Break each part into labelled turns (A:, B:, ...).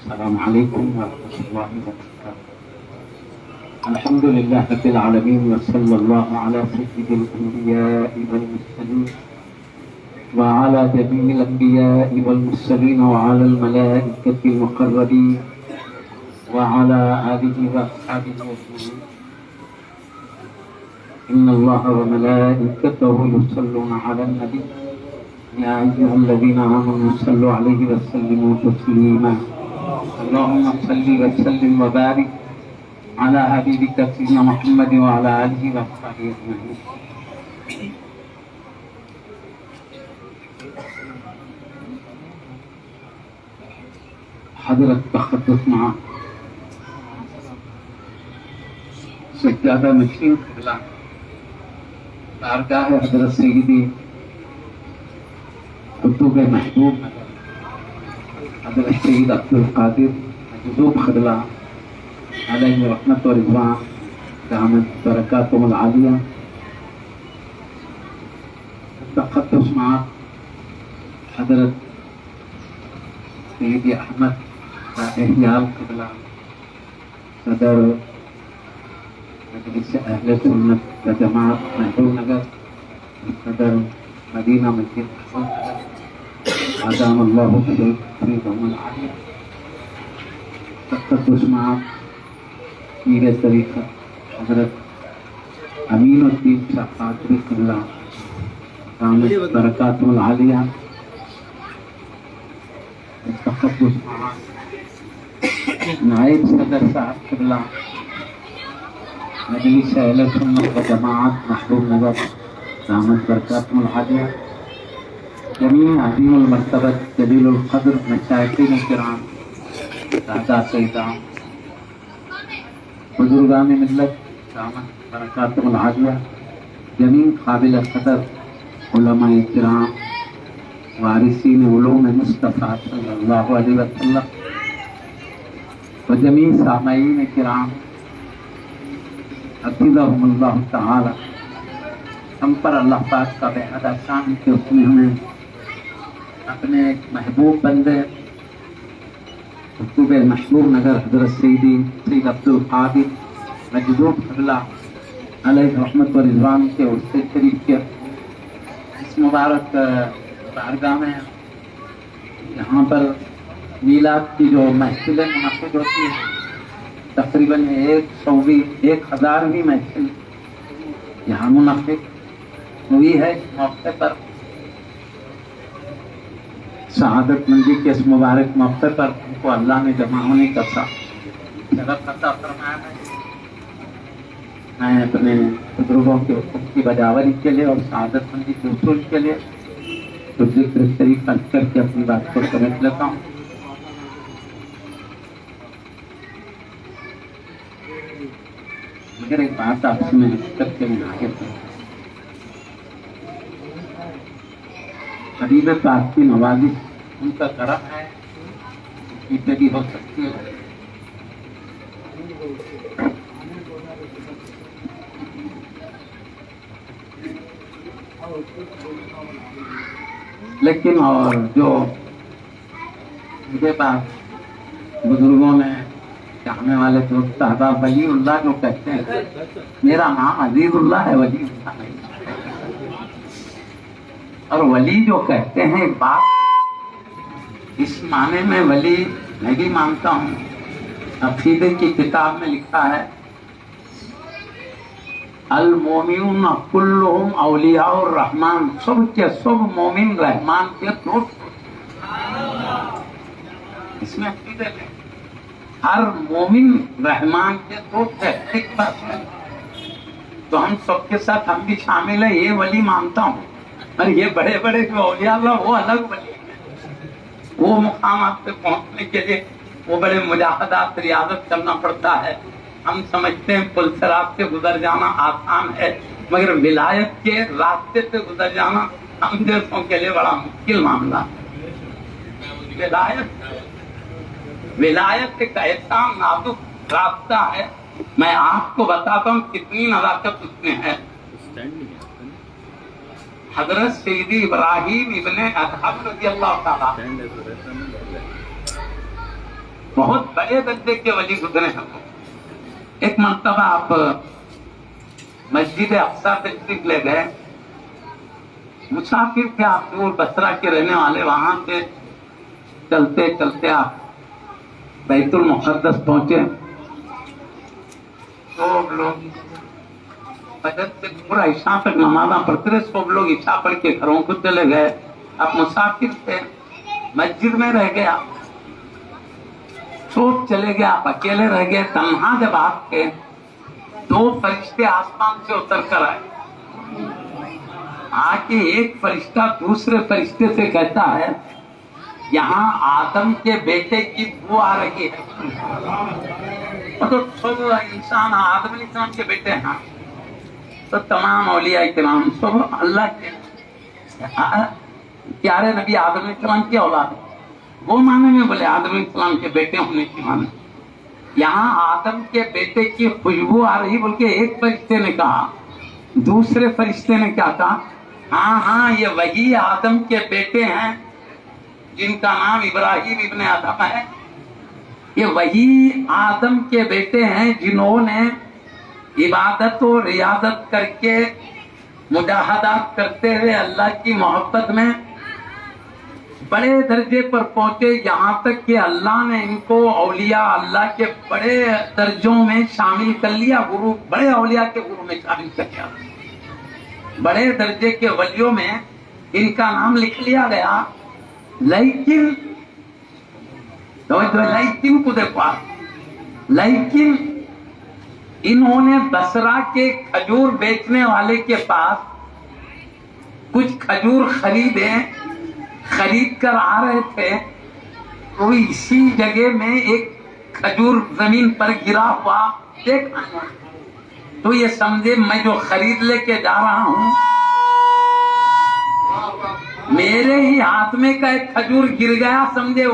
A: السلام عليكم ورحمة الله وبركاته. الحمد لله رب العالمين وصلى الله على سيد الأنبياء والمرسلين وعلى جميع الأنبياء والمرسلين وعلى الملائكة المقربين وعلى آله وأصحابه أجمعين. إن الله وملائكته يصلون على النبي يا أيها الذين آمنوا صلوا عليه وسلموا تسليما. اللهم صل وسلم وبارك على حبيبك سيدنا محمد وعلى آله وصحبه أجمعين. حضرت تخطط مع سجادہ نشین قبلہ بارگاہ حضرت سیدی قطب محبوب حضرت سید عبد القادر مجذوب خضلہ علیہ رحمت و رضوان دامت برکاتهم العالیہ تقدس مع حضرت سیدی احمد احیال قبلہ صدر مجلس اہل سنت و جماعت محبوب نگر صدر مدینہ مسجد آدام اللہ فریدهم العالیہ تقدس مع پیر طریقہ حضرت امین الدین شاہ قادری قبلہ دامت برکاتهم العالیہ تقدس مع نائب صدر صاحب قبلہ مجلس اہل سنت و جماعت محبوب نگر دامت برکاتهم العالیہ جمیع عظیم المرتبہ جلیل القدر مشائخین کرام سادہ سیدان بزرگان ملت دامت برکاتهم العالیہ جمیع قابل قدر علماء کرام وارثین علوم مصطفیٰ صلی اللہ علیہ وسلم و جمیع سامعین کرام حفظہم اللہ تعالی. ہم پر اللہ پاک کا بہت احسان کہ اس نے ہمیں اپنے ایک محبوب بندے قطب محبوب نگر حضرت سیدی سید عبد القادر مجذوب خضلہ علیہ رحمت و رضوان کے عرص شریف کے اس مبارک بارگاہ میں یہاں پر میلاد کی جو محفلیں منعقد ہوتی ہیں تقریباً 1,000ویں محفل یہاں منعقد ہوئی ہے. اس موقع پر شہادت مندی کے اس مبارک موقع پر ہم کو اللہ نے جمع ہونے کا شرف عطا فرمایا ہے. میں اپنے بزرگوں کے حکم کی بجاوری کے لیے اور شہادت مندی کے اصول کے لیے تو ذکر شریف خرچ کر کے اپنی بات کو سمجھ لیتا ہوں. مگر ایک بات آپ سے میں کر کے منعقد ہوں. حبیب پاک کی نوازش ان کا کرم ہے یہ بھی ہو سکتی ہے. لیکن اور جو مجھے بعد بزرگوں نے چاہنے والے دوست صاحبہ ولی اللہ جو کہتے ہیں میرا نام عزیز اللہ ہے ولی اللہ نہیں. اور ولی جو کہتے ہیں ایک بات اس معنی میں ولی میں بھی مانتا ہوں. عقیدے کی کتاب میں لکھا ہے المومنون کلہم اولیاء الرحمن سب کے سب مومن رحمان کے دوست. اس میں عقیدے میں ہر مومن رحمان کے دوست ہے. ایک بات ہے تو ہم سب کے ساتھ ہم بھی شامل ہیں. یہ ولی مانتا ہوں. اور یہ بڑے بڑے جو اولیاء اللہ وہ الگ ولی ہیں. وہ مقامات پہ پہنچنے کے لیے وہ بڑے مجاہدات ریاضت کرنا پڑتا ہے. ہم سمجھتے ہیں پل صراط سے گزر جانا آسان ہے مگر ولایت کے راستے سے گزر جانا ہم جیسوں کے لیے بڑا مشکل معاملہ ہے. ولایت ایک ایسا نازک راستہ ہے. میں آپ کو بتاتا ہوں کتنی نزاکت اس میں ہے. حضرت سیدی ابراہیم ابن ادھم رضی اللہ تعالیٰ بہت بڑے درجے کے ولی گزرے ہیں. ایک مرتبہ آپ مسجد اقصی تشریف لے گئے، مسافر تھے آپ، دور بصرہ کے رہنے والے، وہاں سے چلتے چلتے آپ بیت المقدس پہنچے. سب لوگ فجر سے پورا عشاء تک نمازاں پڑھتے رہے، سب لوگ عشاء پڑھ کے گھروں کو چلے گئے. آپ مسافر تھے، مسجد میں رہ گئے، آپ سب چلے گئے، آپ اکیلے رہ گئے. تنہا جب آپ کے 2 فرشتے آسمان سے اتر کر آئے، آ کے ایک فرشتہ دوسرے فرشتے سے کہتا ہے یہاں آدم کے بیٹے کی بو آ رہی ہے. تو سب انسان آدم علیہ السلام کے بیٹے ہیں، تو تمام اولیاء کرام سب اللہ کے پیارے نبی آدم علیہ السلام کی اولاد ہے. وہ معنی میں بولے آدم علیہ السلام کے بیٹے ہونے کی معنی. یہاں آدم کے بیٹے کی خوشبو آ رہی بول کے ایک فرشتے نے کہا. دوسرے فرشتے نے کیا کہا؟ ہاں ہاں یہ وہی آدم کے بیٹے ہیں جن کا نام ابراہیم ابن آدم ہے. یہ وہی آدم کے بیٹے ہیں جنہوں نے عبادت و ریاضت کر کے مجاہدات کرتے ہوئے اللہ کی محبت میں بڑے درجے پر پہنچے، یہاں تک کہ اللہ نے ان کو اولیاء اللہ کے بڑے درجوں میں شامل کر لیا، گرو بڑے اولیاء کے گرو میں شامل کر لیا، بڑے درجے کے ولیوں میں ان کا نام لکھ لیا گیا. لیکن لیکن کو دیکھو، لیکن انہوں نے بصرہ کے کھجور بیچنے والے کے پاس کچھ کھجور خرید کر آ رہے تھے، تو اسی جگہ میں ایک کھجور زمین پر گرا ہوا دیکھا، تو یہ سمجھے میں جو خرید لے کے جا رہا ہوں میرے ہی ہاتھ میں کا ایک کھجور گر گیا، سمجھے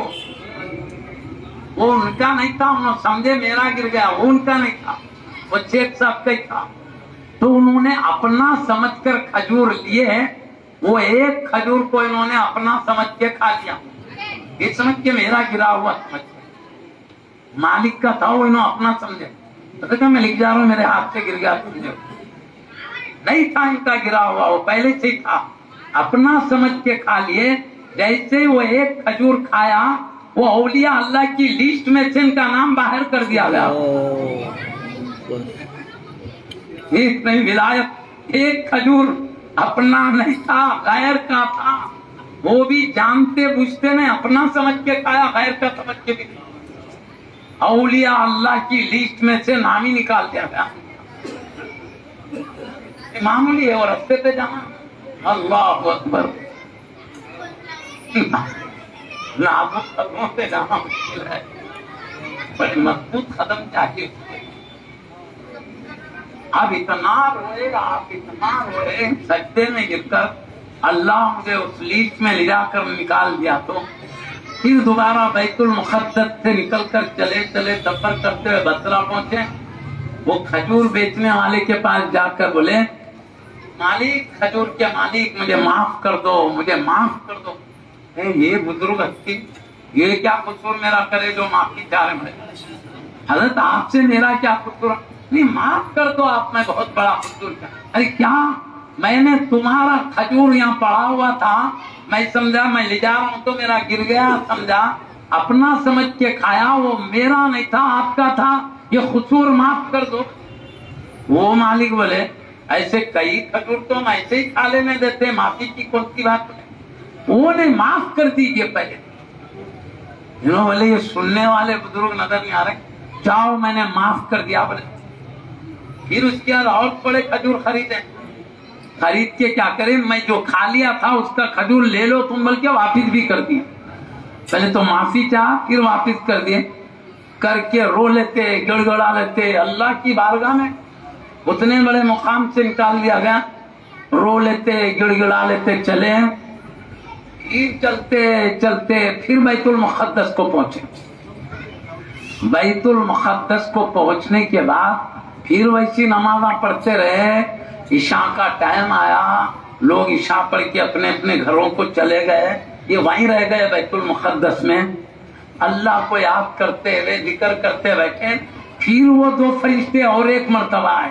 A: وہ ان کا نہیں تھا، انہوں سمجھے میرا گر گیا، وہ ان کا نہیں تھا، وہ شیخ صاحب کا ہی تھا. تو انہوں نے اپنا سمجھ کر کھجور لیے، وہ ایک کھجور کو انہوں نے اپنا سمجھ کے کھا لیا، یہ سمجھ کے میرا گرا ہوا سمجھ کے مالک کا تھا، وہ انہوں اپنا سمجھے. تو میں لکھ جا رہا ہوں میرے ہاتھ سے گر گیا، سمجھے نہیں تھا ان کا گرا ہوا، وہ پہلے سے ہی تھا، اپنا سمجھ کے کھا لیے. جیسے وہ ایک کھجور کھایا، وہ اولیاء اللہ کی لسٹ میں سے ان کا نام باہر کر دیا گیا. ایک نہیں ولایت، ایک کھجور اپنا نہیں تھا، غیر کا تھا، وہ بھی جانتے بوجھتے نے اپنا سمجھ کے کھایا، غیر کا سمجھ کے بھی. اولیاء اللہ کی لسٹ میں سے نام ہی نکال دیا گیا. معمولی ہے اور رستے پہ جانا. اللہ اکبر، نازک قدموں پہ جانا مشکل ہے، بڑے مضبوط قدم چاہیے. اب اتنا روئے، آپ اتنا روئے، سجدے میں گر کر اللہ مجھے اس لیسٹ میں لے جا کر نکال دیا. تو پھر دوبارہ بیت المقدس سے نکل کر چلے سفر کرتے ہوئے بصرہ پہنچے. وہ کھجور بیچنے والے کے پاس جا کر بولے مالک، کھجور کے مالک، مجھے معاف کر دو، مجھے معاف کر دو. یہ بزرگ ہستی یہ کیا قصور میرا کرے جو معافی چاہ رہے ہیں؟ حضرت آپ سے میرا کیا قصور؟ نہیں معاف کر دو آپ، میں بہت بڑا قصور کیا؟ ارے کیا، میں نے تمہارا کھجور یہاں پڑا ہوا تھا، میں سمجھا میں لے جا رہا ہوں تو میرا گر گیا، سمجھا اپنا سمجھ کے کھایا، وہ میرا نہیں تھا آپ کا تھا، یہ قصور معاف کر دو. وہ مالک بولے ایسے کئی کھجور تو ہم ایسے ہی کھا لینے دیتے، معافی کی کون سی بات ہے؟ وہ نے معاف کر دیجیے پہلے. انہوں بولے یہ سننے والے بزرگ نظر نہیں آ رہے، جاؤ میں نے معاف کر دیا. بولے پھر اس کے بعد اور تھوڑے کھجور خرید کے کیا کریں، میں جو کھا لیا تھا اس کا کھجور لے لو تم، بلکہ واپس بھی کر دیا. پہلے تو معافی چاہ پھر واپس کر دیے، کر کے رو لیتے، گڑ گڑا لیتے. اللہ کی بارگاہ میں اتنے بڑے مقام سے نکال دیا گیا، رو لیتے، گڑ گڑا لیتے چلے. چلتے پھر بیت المقدس کو پہنچے. بیت المقدس کو پہنچنے کے بعد پھر ویسی نمازاں پڑھتے رہے. عشاء کا ٹائم آیا، لوگ عشاء پڑھ کے اپنے اپنے گھروں کو چلے گئے، یہ وہیں رہ گئے بیت المقدس میں. اللہ کو یاد کرتے ہوئے ذکر کرتے بیٹھے، پھر وہ دو فرشتے اور ایک مرتبہ آئے،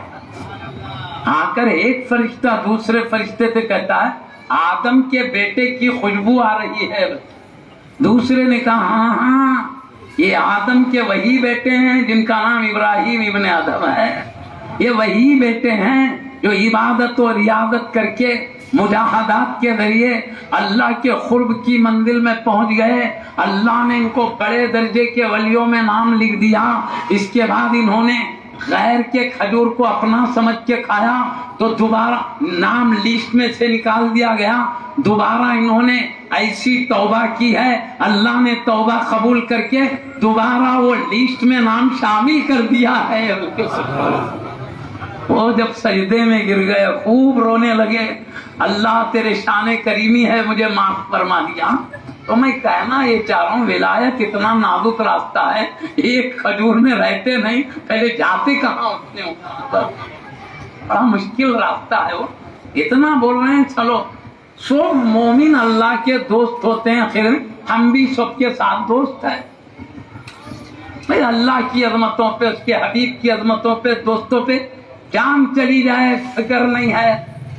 A: آ کر ایک فرشتہ دوسرے فرشتے سے کہتا ہے آدم کے بیٹے کی خوشبو آ رہی ہے۔ دوسرے نے کہا ہاں ہاں یہ آدم کے وہی بیٹے ہیں جن کا نام ابراہیم ابن آدم ہے، یہ وہی بیٹے ہیں جو عبادت و ریاضت کر کے مجاہدات کے ذریعے اللہ کے قرب کی منزل میں پہنچ گئے، اللہ نے ان کو بڑے درجے کے ولیوں میں نام لکھ دیا۔ اس کے بعد انہوں نے غیر کے کھجور کو اپنا سمجھ کے کھایا تو دوبارہ نام لسٹ میں سے نکال دیا گیا، دوبارہ انہوں نے ایسی توبہ کی ہے، اللہ نے توبہ قبول کر کے دوبارہ وہ لسٹ میں نام شامل کر دیا ہے۔ وہ جب سجدے میں گر گئے خوب رونے لگے، اللہ تیرے شان کریمی ہے مجھے معاف فرما دیا۔ تو میں کہنا یہ چاہ رہا ہوں ولایت اتنا نازک راستہ ہے، ایک کھجور میں رہتے نہیں، پہلے جاتے کہاں ہوتے ہیں، بڑا مشکل راستہ ہے۔ وہ اتنا بول رہے ہیں چلو سب مومن اللہ کے دوست ہوتے ہیں، پھر ہم بھی سب کے ساتھ دوست ہیں۔ بھائی اللہ کی عظمتوں پہ، اس کے حبیب کی عظمتوں پہ، دوستوں پہ جان چلی جائے فکر نہیں ہے،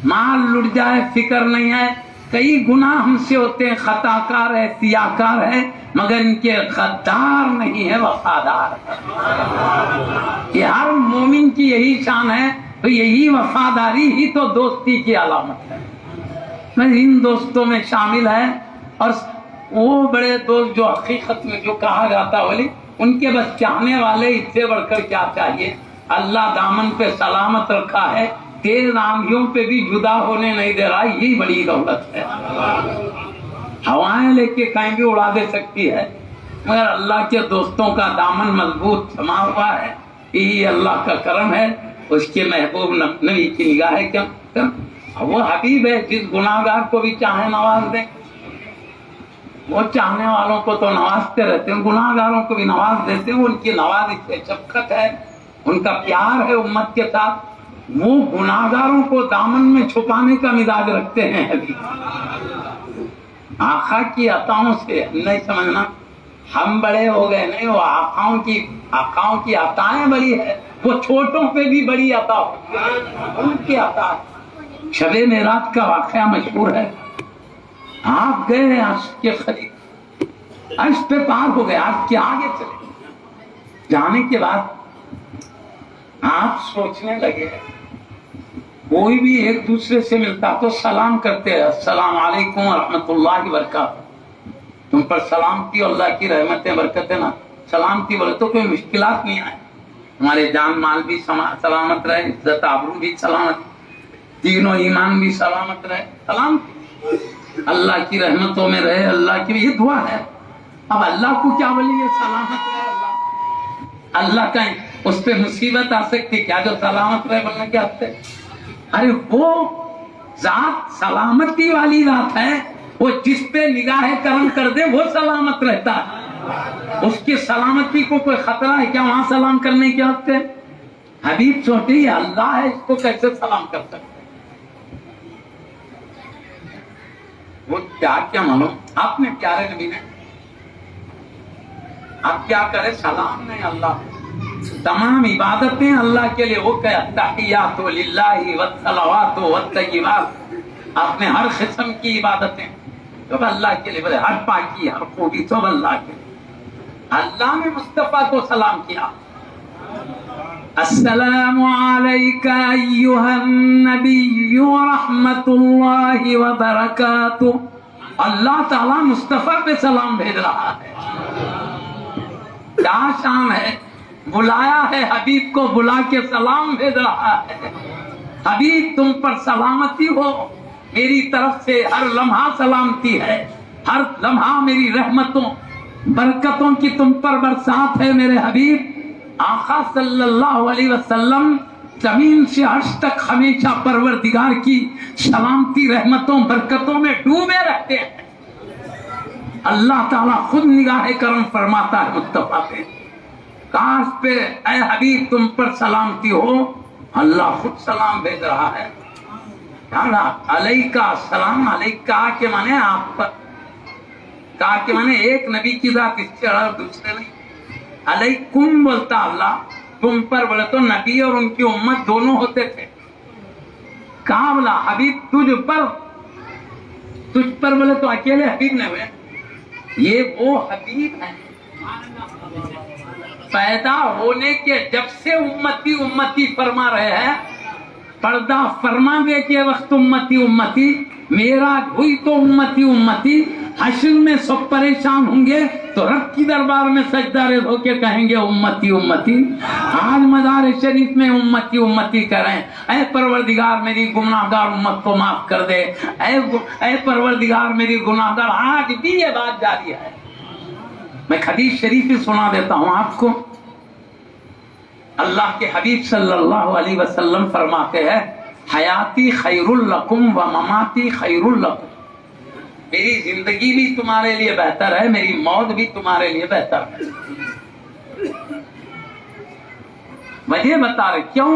A: مال لٹ جائے فکر نہیں ہے، کئی گناہ ہم سے ہوتے ہیں، خطا کار ہے، سیاہ کار ہے، مگر ان کے غدار نہیں ہے، وفادار ہے۔ یہ ہر مومن کی یہی شان ہے، تو یہی وفاداری ہی تو دوستی کی علامت ہے۔ میں ان دوستوں میں شامل ہے، اور وہ بڑے دوست جو حقیقت میں جو کہا جاتا ولی ان کے بس چاہنے والے اس سے بڑھ کر کیا چاہیے۔ اللہ دامن پہ سلامت رکھا ہے، تیز آندھیوں پہ بھی جدا ہونے نہیں دے رہا، یہی بڑی دولت ہے۔ ہوائیں لے کے کہیں بھی اڑا دے سکتی ہے، مگر اللہ کے دوستوں کا دامن مضبوط تھما ہوا ہے، یہی اللہ کا کرم ہے، اس کے محبوب نبی کی نگاہ ہے۔ کیا وہ حبیب ہے جس گناہگار کو بھی چاہے نواز دے، وہ چاہنے والوں کو تو نوازتے رہتے ہیں، گناہگاروں کو بھی نواز دیتے ہیں، ان کی نوازش سے شفقت ہے، ان کا پیار ہے امت کے ساتھ۔ وہ گناہگاروں کو دامن میں چھپانے کا مزاج رکھتے ہیں۔ ابھی آقا کی عطاؤں سے نہیں سمجھنا ہم بڑے ہو گئے، نہیں، وہ آقاؤں کی عطائیں بڑی ہے، وہ چھوٹوں پہ بھی بڑی عطا ہوتی ہے، ان کی عطا۔ شب معراج کا واقعہ مشہور ہے، آپ گئے عرش کے قریب، عرش پہ پار ہو گئے، آپ کے آگے چلے، جانے کے بعد آپ سوچنے لگے کوئی بھی ایک دوسرے سے ملتا تو سلام کرتے ہیں، السلام علیکم ورحمۃ اللہ وبرکاتہ، تم پر سلامتی اور اللہ کی رحمتیں برکتیں نا، سلامتی بولے تو کوئی مشکلات نہیں آئے، ہمارے جان مال بھی سلامت رہے، عزت آبرو بھی سلامت، تینوں ایمان بھی سلامت رہے، سلامتی اللہ کی رحمتوں میں رہے، اللہ کی یہ دعا ہے۔ اب اللہ کو کیا بولیے سلامت رہے، اللہ کا اس پہ مصیبت آ سکتی کیا جو سلامت رہے بولنے کے ہفتے؟ ارے وہ ذات سلامتی والی ذات ہے، وہ جس پہ نگاہ کرم کر دے وہ سلامت رہتا ہے، اس کی سلامتی کو کوئی خطرہ ہے کیا وہاں سلام کرنے کے ہفتے؟ حبیب چھوٹی اللہ ہے، اس کو کیسے سلام کر سکتے؟ وہ کیا معلوم آپ نے پیارے نبی نے آپ کیا کرے، سلام نہیں، اللہ تمام عبادتیں اللہ کے لیے، وہ کہ تحیات للہ والصلوات والطیبات، آپ نے ہر قسم کی عبادتیں سب اللہ کے لیے، بولے ہر پاکی ہر خوبی سب اللہ کے لیے۔ اللہ نے مصطفیٰ کو سلام کیا، السلام علیک ایھا النبی ورحمۃ اللہ وبرکاتہ۔ اللہ تعالیٰ مصطفیٰ پہ سلام بھیج رہا ہے، کیا شان ہے، بلایا ہے حبیب کو، بلا کے سلام بھیج رہا ہے، حبیب تم پر سلامتی ہو، میری طرف سے ہر لمحہ سلامتی ہے، ہر لمحہ میری رحمتوں برکتوں کی تم پر برسات ہے میرے حبیب۔ آقا صلی اللہ علیہ وسلم زمین سے عرش تک ہمیشہ پروردگار کی سلامتی رحمتوں برکتوں میں ڈوبے رہتے ہیں، اللہ تعالیٰ خود نگاہ کرم فرماتا ہے مصطفیٰ پہ، کاش پہ اے حبیب تم پر سلامتی ہو، اللہ خود سلام بھیج رہا ہے۔ علیکہ السلام، علیکہ کے معنی آپ پر، کہا کہ میں نے ایک نبی کی ذات اس سے اور دوسرے نہیں. علیکم بولتا اللہ, تم پر بولے تو نبی اور ان کی امت دونوں ہوتے تھے. کہا بولا حبیب تجھ پر بولے تو اکیلے حبیب نے ہوئے. یہ وہ حبیب ہیں پیدا ہونے کے جب سے امتی امتی فرما رہے ہیں. پردہ فرما دے کے وقت امتی امتی, معراج ہوئی تو امتی امتی. حشر میں سب پریشان ہوں گے تو رب کی دربار میں سجدہ ریز ہو کے کہیں گے امتی امتی. آج مزار شریف میں امتی امتی کریں, اے پروردگار میری گناہگار امت کو معاف کر دے, اے پروردگار میری گناہگار. آج بھی یہ بات جاری ہے. میں حدیث شریف ہی سنا دیتا ہوں آپ کو. اللہ کے حبیب صلی اللہ علیہ وسلم فرماتے ہیں حیاتی خیر لکم و مماتی خیر لکم. میری زندگی بھی تمہارے لیے بہتر ہے, میری موت بھی تمہارے لیے بہتر ہے. وجہ بتا رہے کیوں.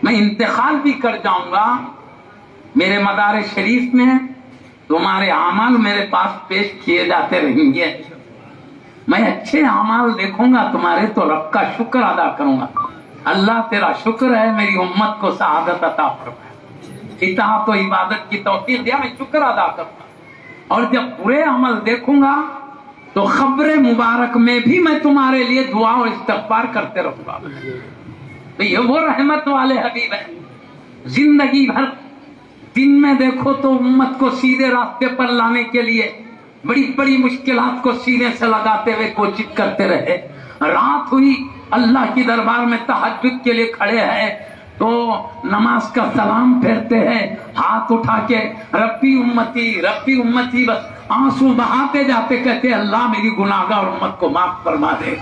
A: میں انتقال بھی کر جاؤں گا, میرے مدار شریف میں تمہارے اعمال میرے پاس پیش کیے جاتے رہیں گے. میں اچھے اعمال دیکھوں گا تمہارے تو رب کا شکر ادا کروں گا. اللہ تیرا شکر ہے میری امت کو سعادت عطا فرما, اطاعت و عبادت کی توفیق دیا, میں شکر ادا کروں گا. اور جب برے عمل دیکھوں گا تو خبر مبارک میں بھی میں تمہارے لیے دعا اور استغفار کرتے رہوں گا. تو یہ وہ رحمت والے حبیب ہیں. زندگی بھر دن میں دیکھو تو امت کو سیدھے راستے پر لانے کے لیے بڑی بڑی مشکلات کو سینے سے لگاتے ہوئے کوشش کرتے رہے. رات ہوئی اللہ کی دربار میں تہجد کے لیے کھڑے ہیں تو نماز کا سلام پھیرتے ہیں ہاتھ اٹھا کے ربی امتی, بس آنسو بہاتے جاتے کہتے اللہ میری گناہگار امت کو معاف فرما دے,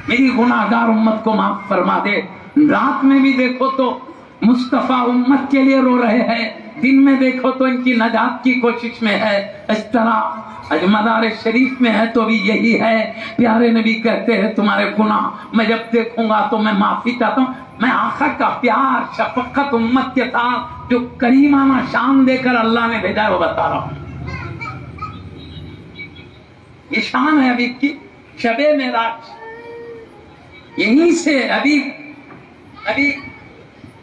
A: میری گناہگار امت کو معاف فرما دے. رات میں بھی دیکھو تو مصطفیٰ امت کے لیے رو رہے ہیں, دن میں دیکھو تو ان کی نجات کی کوشش میں ہے. اس طرح مدار شریف میں ہے تو بھی یہی ہے. پیارے نبی کہتے ہیں تمہارے گناہ میں جب دیکھوں گا تو میں معافی چاہتا ہوں. میں آقا کا پیار شفقت امت کے ساتھ جو کریمانہ شان دے کر اللہ نے بھیجا ہے وہ بتا رہا ہوں. یہ شان ہے حبیب کی. شب معراج یہیں سے ابھی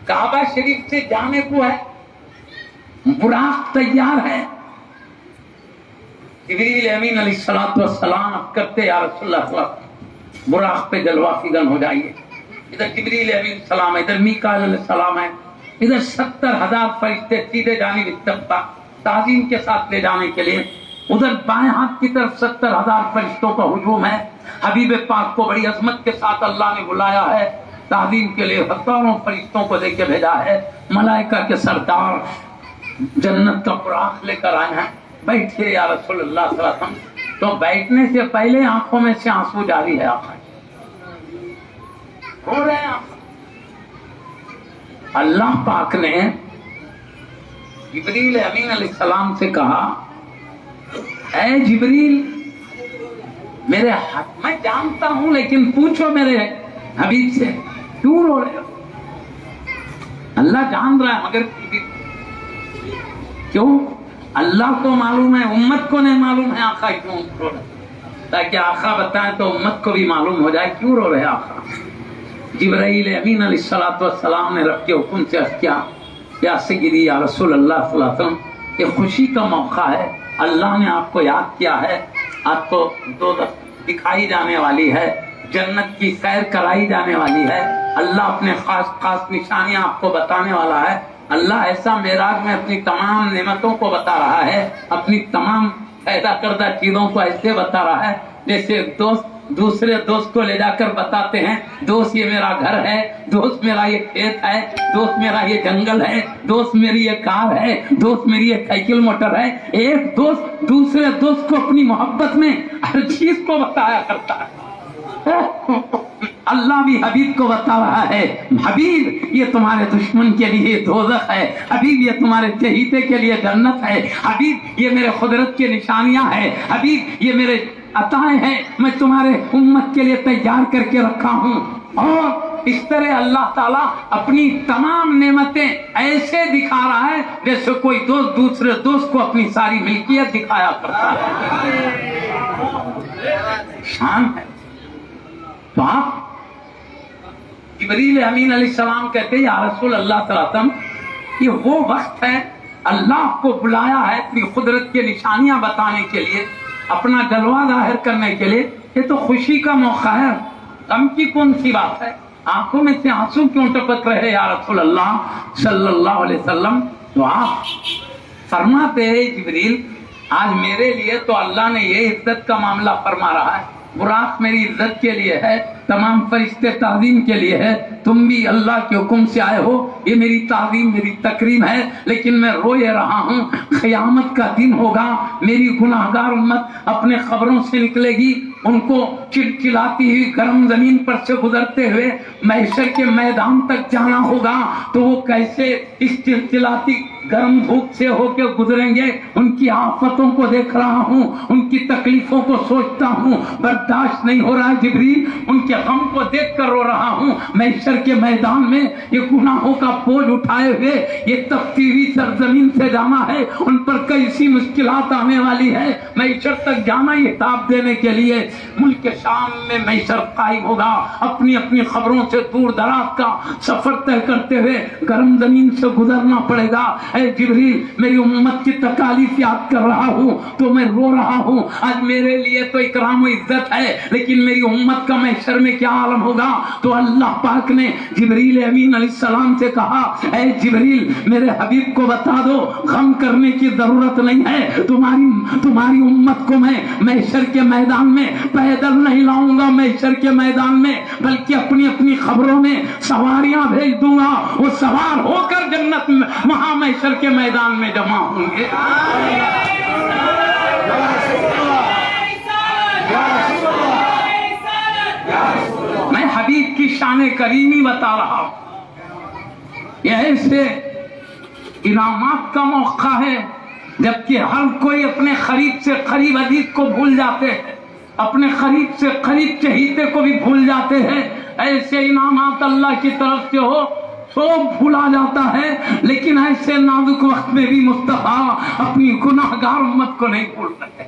A: کعبہ شریف سے جانے کو ہے, براق تیار ہے. جبریل امین علیہ السلام کرتے یا رسول اللہ صلی اللہ علیہ وسلم براق پہ جلوہ فگن ہو جائیے. ادھر جبریل امین السلام ہے, ادھر میکائیل علیہ السلام ہے, ادھر 70,000 فرشتے سیدھے جانب اتفاق تعظیم کے ساتھ لے جانے کے لیے. ادھر بائیں ہاتھ کی طرف 70,000 فرشتوں کا ہجوم ہے. حبیب پاک کو بڑی عظمت کے ساتھ اللہ نے بلایا ہے تعظیم کے لیے. ہزاروں فرشتوں کو دے کے بھیجا ہے. ملائکہ کے سردار جنت کا براق لے کر آئے ہیں. بیٹھیے یا رسول اللہ صلی اللہ علیہ وسلم. تو بیٹھنے سے پہلے آنکھوں میں سے آنسو جاری ہے. آقا ہو رہے ہیں. اللہ پاک نے جبریل امین علیہ السلام سے کہا اے جبریل میرے حق میں جانتا ہوں لیکن پوچھو میرے حبیب سے کیوں رو رہے ہو. اللہ جان رہا ہے مگر کیوں. اللہ کو معلوم ہے, امت کو نہیں معلوم ہے آقا کیوں رو رہے, تاکہ آقا بتائیں تو امت کو بھی معلوم ہو جائے کیوں رو رہے آقا. جبرائیل امین علیہ السلام نے رب کے حکم سے عرض کیا یا سیدی یا رسول اللہ صلی اللہ علیہ وسلم, یہ خوشی کا موقع ہے, اللہ نے آپ کو یاد کیا ہے, آپ کو دوزخ دکھائی جانے والی ہے, جنت کی سیر کرائی جانے والی ہے, اللہ اپنے خاص نشانیاں آپ کو بتانے والا ہے. اللہ ایسا معراج میں اپنی تمام نعمتوں کو بتا رہا ہے, اپنی تمام پیدا کردہ چیزوں کو ایسے بتا رہا ہے جیسے دوست دوسرے دوست کو لے جا کر بتاتے ہیں دوست یہ میرا گھر ہے, دوست میرا یہ کھیت ہے, دوست میرا یہ جنگل ہے, دوست میری یہ کار ہے, دوست میری یہ سائیکل موٹر ہے. ایک دوست دوسرے دوست کو اپنی محبت میں ہر چیز کو بتایا کرتا ہے. اللہ بھی حبیب کو بتا رہا ہے حبیب یہ تمہارے دشمن کے لیے دوزخ ہے, حبیب یہ تمہارے چہیتے کے لیے جنت ہے, حبیب یہ میرے قدرت کی نشانیاں ہیں, حبیب یہ میرے عطائیں ہیں, میں تمہارے امت کے لیے تیار کر کے رکھا ہوں. اور اس طرح اللہ تعالیٰ اپنی تمام نعمتیں ایسے دکھا رہا ہے جیسے کوئی دوست دوسرے دوست کو اپنی ساری ملکیت دکھایا کرتا ہے. شان ہے. تو آپ جبریل امین علیہ السلام کہتے ہیں یا رسول اللہ صلی اللہ علیہ وسلم یہ وہ وقت ہے اللہ کو بلایا ہے اپنی قدرت کی نشانیاں بتانے کے لیے, اپنا جلوہ ظاہر کرنے کے لیے. یہ تو خوشی کا موقع ہے, غم کی کون سی بات ہے؟ آنکھوں میں سے آنسو کیوں ٹپک رہے یا رسول اللہ صلی اللہ علیہ وسلم؟ تو آپ فرماتے ہیں جبریل آج میرے لیے تو اللہ نے یہ عزت کا معاملہ فرما رہا ہے, براق میری عزت کے لیے ہے, تمام فرشتے تعظیم کے لیے ہے, تم بھی اللہ کے حکم سے آئے ہو, یہ میری تعظیم میری تکریم ہے. لیکن میں رو یہ رہا ہوں, قیامت کا دن ہوگا, میری گناہگار امت اپنے قبروں سے نکلے گی, ان کو چلچلاتی ہوئی گرم زمین پر سے گزرتے ہوئے محشر کے میدان تک جانا ہوگا. تو وہ کیسے اس چلچلاتی گرم دھوپ سے ہو کے گزریں گے؟ ان کی آفتوں کو دیکھ رہا ہوں, ان کی تکلیفوں کو سوچتا ہوں, برداشت نہیں ہو رہا ہے جبریل, ان کے غم کو دیکھ کر رو رہا ہوں. محشر کے میدان میں یہ گناہوں کا بوجھ اٹھائے ہوئے یہ تپتی ہوئی سرزمین سے جانا ہے, ان پر کیسی مشکلات آنے والی ہے. محشر تک جانا یہ حساب دینے کے لیے ملک شام میں محشر قائم ہوگا, اپنی اپنی خبروں سے دور دراز کا سفر طے کرتے ہوئے گرم زمین سے گزرنا پڑے گا. اے جبریل میری امت کی تکالیف یاد کر رہا ہوں تو میں رو رہا ہوں. آج میرے لیے تو اکرام و عزت ہے, لیکن میری امت کا محشر میں کیا عالم ہوگا؟ تو اللہ پاک نے جبریل امین علیہ السلام سے کہا اے جبریل میرے حبیب کو بتا دو غم کرنے کی ضرورت نہیں ہے, تمہاری امت کو میں محشر کے میدان میں پیدل نہیں لاؤں گا, محشر کے میدان میں بلکہ اپنی اپنی خبروں میں سواریاں بھیج دوں گا, وہ سوار ہو کر جنت میں وہاں محشر کے میدان میں جمع ہوں گے. میں حبیب کی شان کریمی بتا رہا ہوں. یہ ایسے انعامات کا موقع ہے جبکہ ہر کوئی اپنے قریب سے قریب عزیز کو بھول جاتے ہیں, اپنے قریب سے قریب چہیتے کو بھی بھول جاتے ہیں. ایسے انعامات اللہ کی طرف سے ہو تو بھولا جاتا ہے, لیکن ایسے نازک وقت میں بھی مصطفیٰ اپنی گناہگار امت کو نہیں بھولتے,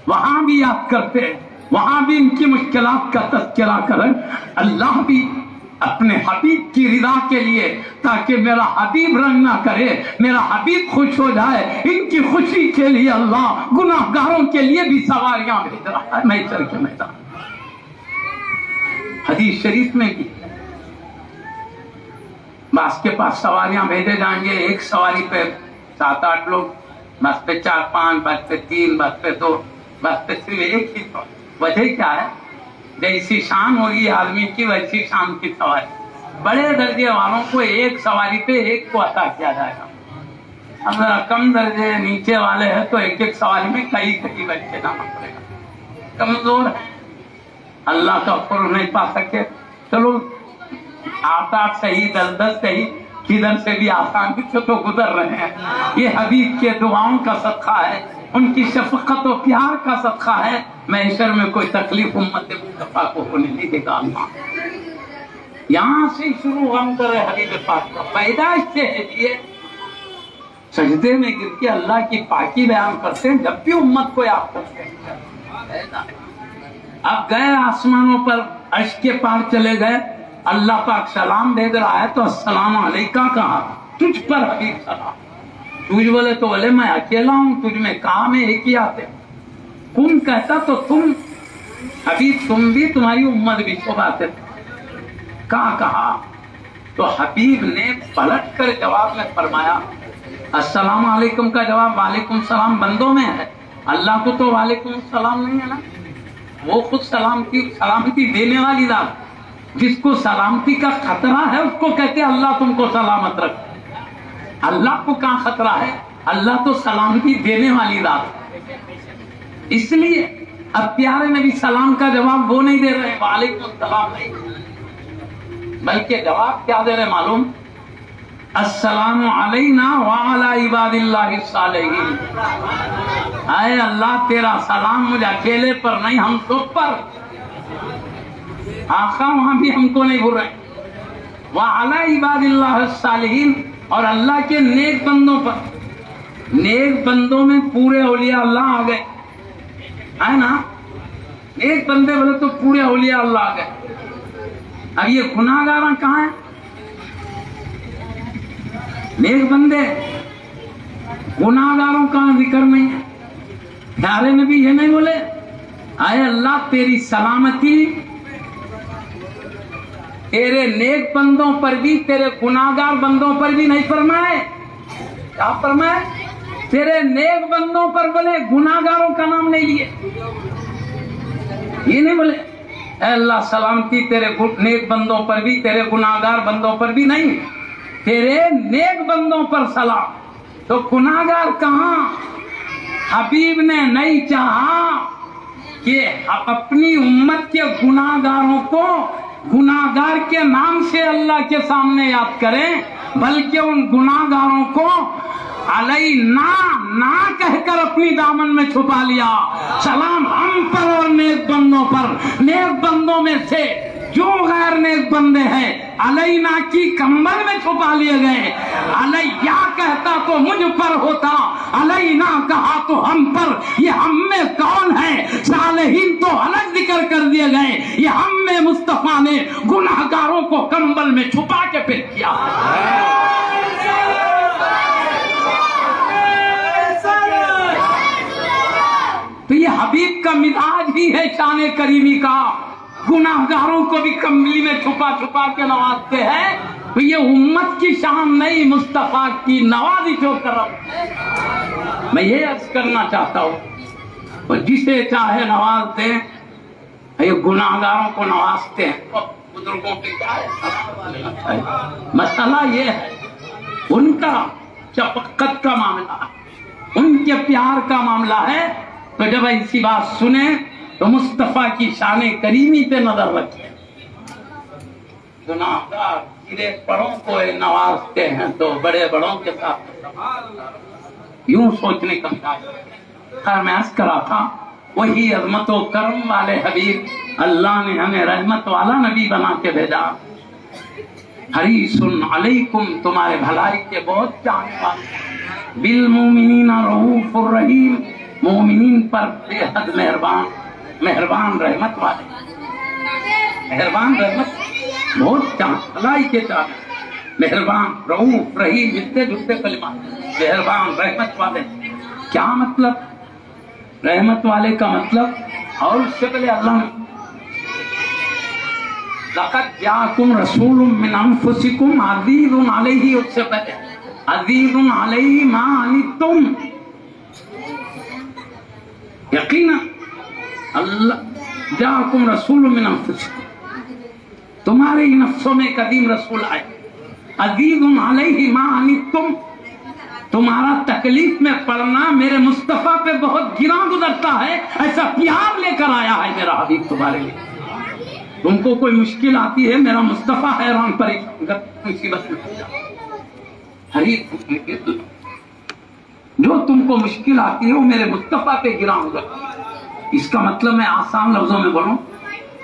A: وہاں بھی یاد کرتے ہیں, وہاں بھی ان کی مشکلات کا تذکرہ کریں. اللہ بھی اپنے حبیب کی رضا کے لیے تاکہ میرا حبیب رنگ نہ کرے, میرا حبیب خوش ہو جائے, ان کی خوشی کے لیے اللہ گناہگاروں کے لیے بھی سواریاں بھیج رہا ہے محشر کے میدان. حدیث شریف میں بھی باس کے پاس سواریاں بھیجے جائیں گے, ایک سواری پہ 7-8 لوگ, بس پہ 4-5, بس پہ 3, بس پہ 2, بس پہ صرف ایک ہی. وجہ کیا ہے؟ جیسی شان ہوگی آدمی کی ویسی شان کی سواری. بڑے درجے والوں کو ایک سواری پہ ایک کو عطا کیا جائے گا, اگر کم درجے نیچے والے ہیں تو ایک ایک سواری میں کئی بیٹھ کے جانا پڑے گا. کمزور ہے, اللہ کا فضل نہیں پا سکے, چلو 8-8 صحیح 10-10 صحیح کدھر سے بھی آسانی سے تو گزر رہے ہیں. یہ حبیب کے دعاؤں کا صدقہ ہے, ان کی شفقت و پیار کا صدقہ ہے. محشر میں کوئی تکلیف امت مصطفیٰ کو ہونے نہیں دے گا اللہ. یہاں سے شروع غم کرے حبیب پاک کا, پیدائش سے ہے یہ سجدے میں گر کے اللہ کی پاکی بیان کرتے ہیں جب بھی امت کو یاد کرتے ہیں. اب گئے آسمانوں پر, عرش کے پار چلے گئے, اللہ پاک سلام بھیج رہا ہے تو السلام علیکہ کہا, تجھ پر حبیب سلام. تجھ بولے تو بولے میں اکیلا ہوں, تجھ میں کام ہے ایک ہی آتے. تم کہتا تو تم حبیب, تم بھی تمہاری امت بھی سب آتے تھے. کہا تو حبیب نے پلٹ کر جواب میں فرمایا السلام علیکم کا جواب وعلیکم السلام بندوں میں ہے, اللہ کو تو وعلیکم السلام نہیں ہے نا. وہ خود سلامتی دینے والی ذات, جس کو سلامتی کا خطرہ ہے اس کو کہتے ہیں اللہ تم کو سلامت رکھ. اللہ کو کہاں خطرہ ہے, اللہ تو سلامتی دینے والی ذات. اس لیے اب پیارے نبی سلام کا جواب وہ نہیں دے رہے وعلیکم السلام نہیں, بلکہ جواب کیا دے رہے معلوم, السلام علینا وعلی عباد اللہ الصالحین. اے اللہ تیرا سلام مجھے اکیلے پر نہیں ہم سب پر, آقا وہاں بھی ہم کو نہیں بھول رہے. وعلی عباد اللہ الصالحین، اور اللہ کے نیک بندوں پر. نیک بندوں میں پورے اولیاء اللہ آ گئے ہے نا. نیک بندے بولے تو پورے اولیاء اللہ آ گئے. اب یہ گناہگار کہاں ہیں؟ نیک بندے، گناہگاروں کا ذکر نہیں ہے. پیارے نبی یہ نہیں بولے اے اللہ تیری سلامتی تیرے نیک بندوں پر بھی تیرے گناہگار بندوں پر بھی نہیں فرمائے. کیا فرمائے؟ تیرے نیک بندوں پر بولے، گناہگاروں کا نام نہیں لیے. یہ نہیں بولے اے اللہ سلامتی تیرے نیک بندوں پر بھی تیرے گناہگار بندوں پر بھی نہیں، تیرے نیک بندوں پر سلام. تو گناہگار کہاں؟ حبیب نے نہیں چاہا کہ اپنی امت کے گناہگاروں کو گناہگار کے نام سے اللہ کے سامنے یاد کریں، بلکہ ان گناہگاروں کو علینا نا کہہ کر اپنی دامن میں چھپا لیا. سلام ہم پر اور نیک بندوں پر. نیک بندوں میں سے جو غیر نیک بندے ہیں علینا کی کمبل میں چھپا لیے گئے. علیہ کہتا تو مجھ پر ہوتا، علینا کہا تو ہم پر. یہ ہم میں کون ہے؟ صالحین تو الگ ذکر کر دیے گئے، یہ ہم میں مصطفیٰ نے گناہگاروں کو کمبل میں چھپا کے پیش کیا. تو یہ حبیب کا مزاج ہی ہے شان کریمی کا. گناہگاروں کو بھی کمبلی میں چھپا چھپا کے نوازتے ہیں. تو یہ امت کی شان نہیں، مصطفیٰ کی نوازش و کرم. میں یہ عرض کرنا چاہتا ہوں، اور جسے چاہے نواز دیں. یہ گناہگاروں کو نوازتے ہیں. بزرگوں کے کیا ہے مسئلہ؟ یہ ہے ان کا شفقت کا معاملہ، ان کے پیار کا معاملہ ہے. تو جب ایسی بات سنیں تو مصطفیٰ کی شان کریمی پہ نظر رکھیں. گناہگار گرے بڑوں کو نوازتے ہیں تو بڑے بڑوں کے ساتھ یوں سوچنے کا خیر میں عرض کرا تھا. وہی عظمت و کرم والے حبیب اللہ نے ہمیں رحمت والا نبی بنا کے بھیجا. حریص علیکم، تمہارے بھلائی کے بہت چاہنے والے. بالمومنین رؤوف الرحیم، مومنین پر بے حد مہربان، مہربان رحمت والے. مہربان رحمت بہت چاہنے، بھلائی کے چاہنے. مہربان رؤوف رحیم، جتنے جتنے کلمات. مہربان رحمت والے کیا مطلب؟ رحمت والے کا مطلب، اور اس سے پہلے اللہ نے لقد جاءکم رسول من انفسکم عزیز علیہ، اس سے پہلے عزیز علیہ ما عنتم. یقینا اللہ جاءکم رسول من انفسکم، تمہارے ہی نفسوں میں قدیم رسول آئے. عزیز علیہ ما عنتم، تمہارا تکلیف میں پڑنا میرے مصطفیٰ پہ بہت گراں گزرتا ہے. ایسا پیار لے کر آیا ہے میرا حبیب تمہارے لیے. تم کو کوئی مشکل آتی ہے، میرا مصطفیٰ حیران پریشان مصیبت میں. جو تم کو مشکل آتی ہے وہ میرے مصطفیٰ پہ گراں گزرتا ہے. اس کا مطلب میں آسان لفظوں میں بولوں،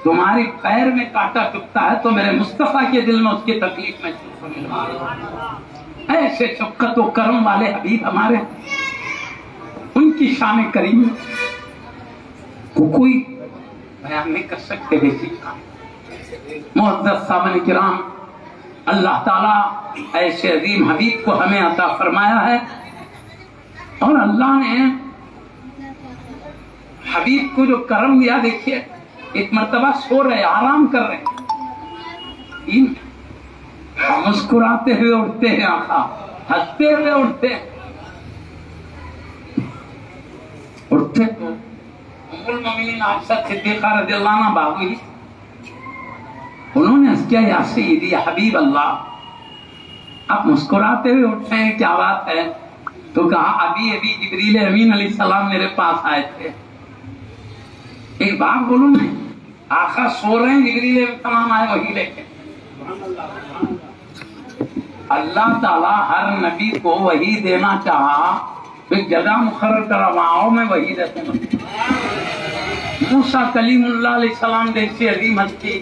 A: تمہاری خیر میں کانٹا چبھتا ہے تو میرے مصطفیٰ کے دل میں اس کی تکلیف میں ایسے شفقت و کرم والے حبیب ہمارے، ان کی شان کریم کو کوئی بیان نہیں کر سکتے. معزز صاحب کرام، اللہ تعالیٰ ایسے عظیم حبیب کو ہمیں عطا فرمایا ہے. اور اللہ نے حبیب کو جو کرم دیا، دیکھیے ایک مرتبہ سو رہے، آرام کر رہے، مسکراتے ہوئے اٹھتے ہیں آقا، ہنستے ہوئے اٹھتے ہیں. اٹھتے تو ام المؤمنین عائشہ صدیقہ رضی اللہ عنہ باغی، انہوں نے عرض کیا یا سیدی یا حبیب اللہ، آپ مسکراتے ہوئے اٹھتے ہیں، کیا بات ہے؟ تو کہا ابھی جبریل امین علیہ السلام میرے پاس آئے تھے. ایک بات بولوں میں، آقا سو رہے ہیں، جبریل علیہ السلام آئے وہی لے کے. اللہ تعالیٰ ہر نبی کو وحی دینا چاہا، ایک جگہ مقرر کرا، وہاں میں وحی دیتا ہوں. موسیٰ کلیم اللہ علیہ السلام جیسی عظیم ہستی،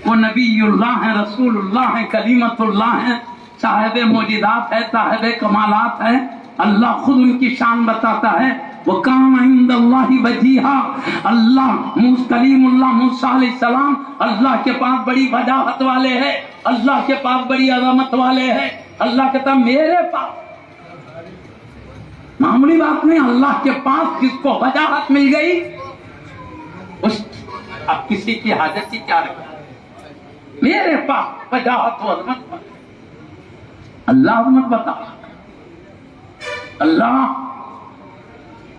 A: وہ نبی اللہ ہیں، رسول اللہ ہیں، کلیمت اللہ ہیں، صاحب معجزات ہے، صاحب کمالات ہے۔ اللہ خود ان کی شان بتاتا ہے، وَكَانَ عِندَ اللَّهِ وَجِيهًا۔ اللہ کلیم اللہ موسیٰ علیہ السلام اللہ کے پاس بڑی وجاہت والے ہیں، اللہ کے پاس بڑی عظمت والے ہیں۔ اللہ کہتا میرے پاس معمولی بات نہیں، اللہ کے پاس جس کو وجاہت مل گئی اس اب کسی کی حاجت ہی کیا رکھا، میرے پاس وجاہت و عظمت، اللہ عظمت بتا، اللہ